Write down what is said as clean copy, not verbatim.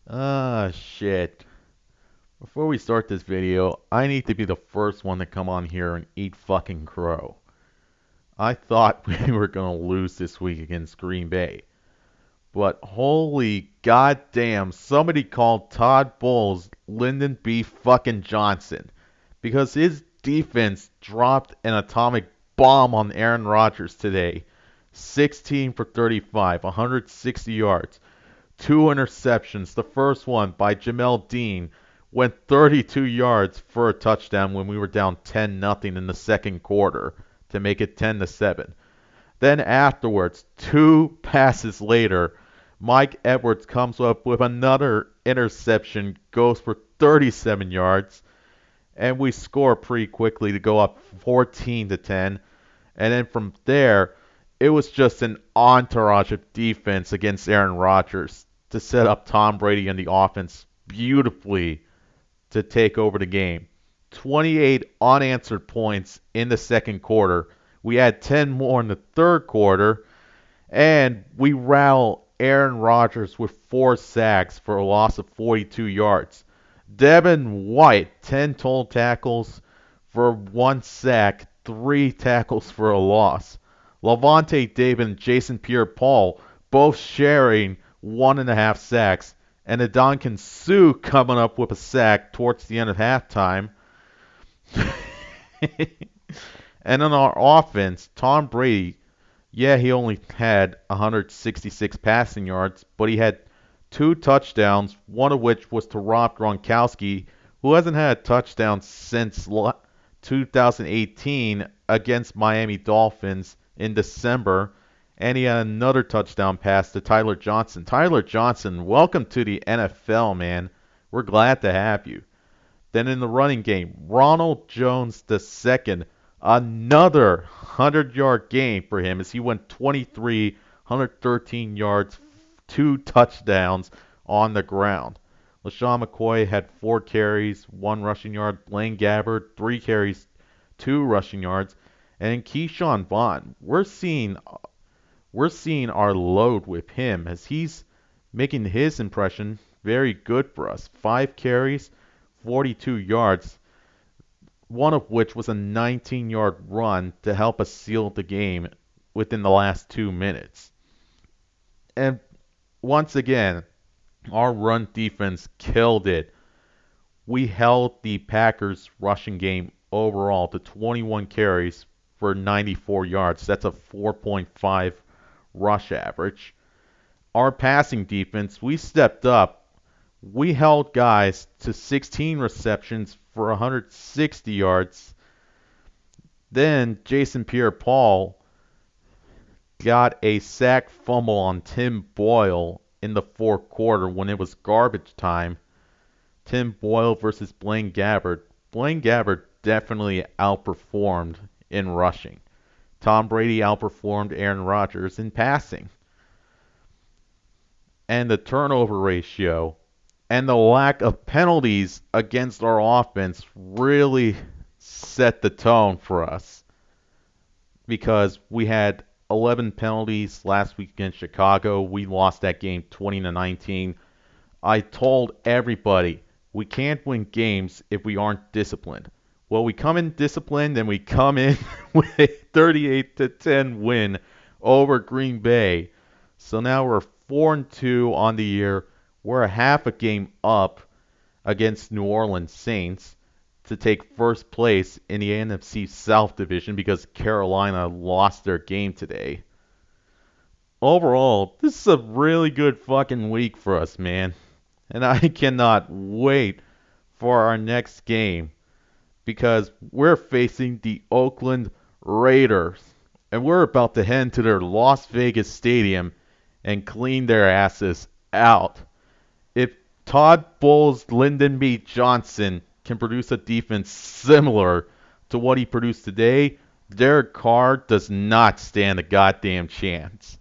Ah, shit. Before we start this video, I need to be the first one to come on here and eat fucking crow. I thought we were gonna lose this week against Green Bay, but holy goddamn, somebody called Todd Bowles Lyndon B. fucking Johnson because his defense dropped an atomic bomb on Aaron Rodgers today. 16 for 35, 160 yards. Two interceptions. The first one by Jamel Dean went 32 yards for a touchdown when we were down 10-0 in the second quarter to make it 10-7. Then afterwards, two passes later, Mike Edwards comes up with another interception, goes for 37 yards, and we score pretty quickly to go up 14-10. And then from there, it was just an entourage of defense against Aaron Rodgers to set up Tom Brady and the offense beautifully to take over the game. 28 unanswered points in the second quarter. We had 10 more in the third quarter, and we rattle Aaron Rodgers with four sacks for a loss of 42 yards. Devin White, 10 total tackles for one sack, three tackles for a loss. Lavonte David and Jason Pierre-Paul both sharing 1.5 sacks, and Adonkin Sue coming up with a sack towards the end of halftime. And on our offense, Tom Brady, yeah, he only had 166 passing yards, but he had two touchdowns, one of which was to Rob Gronkowski, who hasn't had a touchdown since 2018 against Miami Dolphins in December, and he had another touchdown pass to Tyler Johnson. Tyler Johnson, welcome to the NFL, man. We're glad to have you. Then in the running game, Ronald Jones II, another 100-yard game for him as he went 23, 113 yards, two touchdowns on the ground. LaShawn McCoy had four carries, one rushing yard. Blaine Gabbert, three carries, two rushing yards. And in Keyshawn Vaughn, we're seeing our load with him as he's making his impression very good for us. Five carries, 42 yards, one of which was a 19-yard run to help us seal the game within the last 2 minutes. And once again, our run defense killed it. We held the Packers' rushing game overall to 21 carries for 94 yards. That's a 4.5 rush average. Our passing defense, we stepped up. We held guys to 16 receptions for 160 yards. Then Jason Pierre-Paul got a sack fumble on Tim Boyle in the fourth quarter when it was garbage time. Tim Boyle versus Blaine Gabbert. Blaine Gabbert definitely outperformed in rushing. Tom Brady outperformed Aaron Rodgers in passing. And the turnover ratio and the lack of penalties against our offense really set the tone for us because we had 11 penalties last week against Chicago. We lost that game 20-19. I told everybody we can't win games if we aren't disciplined. Well, we come in disciplined and we come in with a 38-10 win over Green Bay. So now we're 4-2 on the year. We're a half a game up against New Orleans Saints to take first place in the NFC South division because Carolina lost their game today. Overall, this is a really good fucking week for us, man. And I cannot wait for our next game because we're facing the Oakland Raiders. And we're about to head to their Las Vegas stadium and clean their asses out. If Todd Bowles, Lyndon B. Johnson can produce a defense similar to what he produced today, Derek Carr does not stand a goddamn chance.